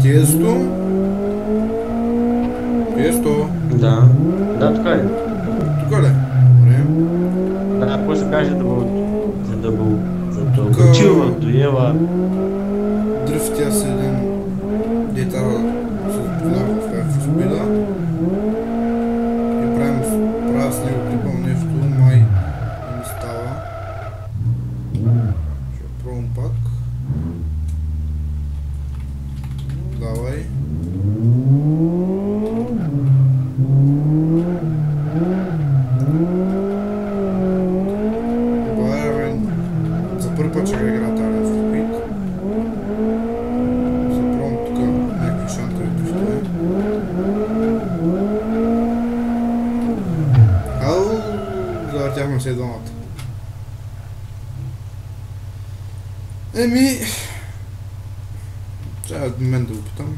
Тиесто. Тиесто. Да. Да, тук е. Тук ли? Добре. Да, какво се каже за дълбочила, доела. Дръфти аз един дета с голяма в спида. И правя с него клипам нещо, май не става. Ще пробвам пак. Давай. За първи път ще го игра тази в Speed. Запробвам тук някакви шантови дрифтове. Ау, завъртяхме се двамата. Еми... Трябва от мен да го питам.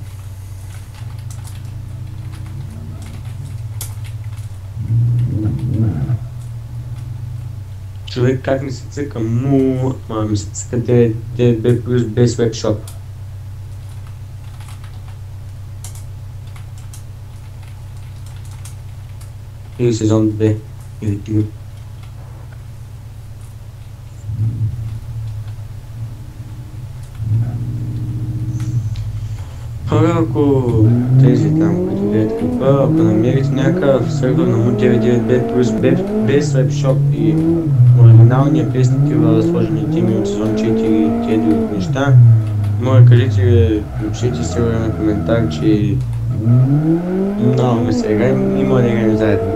Човек как ми се цъка ми се цъка DB плюс без вебшоп. Или сезон 2. Или 3. Ако тези там, които гледат клипа, ако намерите някакъв сервер на Mu99B плюс без вебшоп и оригиналния без такива сложени теми от сезон 4 и тези други неща, може кажете, напишете сервера на коментар, че много ме се играем и може да играем заедно.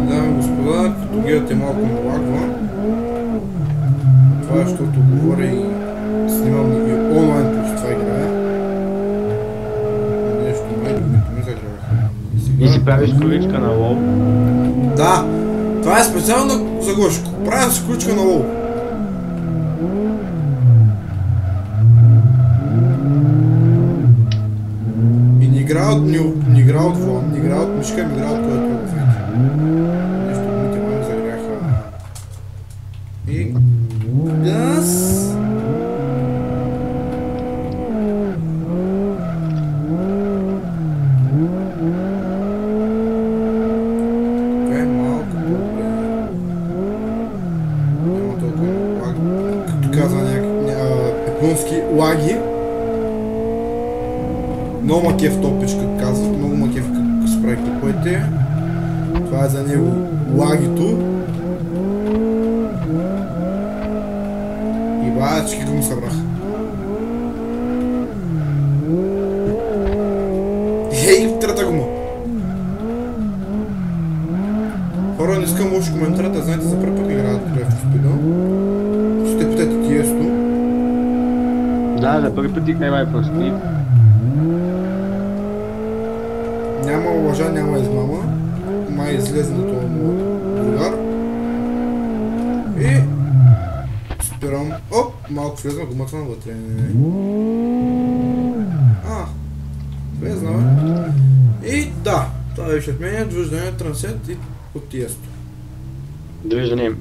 Дами и господа, като гледате малко ме лагва. Това е, защото говоря и снимам и онлайн през това играя. Нещо не загряваха. И си правиш количка на лол. Да! Това е специално за Гошко. Правя си количка на лол. И не игра от Влон, не игра от мишка, не игра от който го фети. Нещо думите ме загряха. И... Газ! Лаги. Много ма кеф топич, като казват, много ма кеф като се прави клиповете. Това е за него лагито. И бачки го му събраха. Хей, трета гума! Хора, не искам лоши коментарите, знаете за първи път играят в Спида. Ще питате Тиесто. Да, за първи път играй в Speed. Няма лъжа, няма измама. Май излезе на това му другар. И... спирам. Оп! Малко влезна гумата навътре. Влезна, бе. И да, това беше от мен. Довиждане, Трансет и от Тиесто. Довиждане.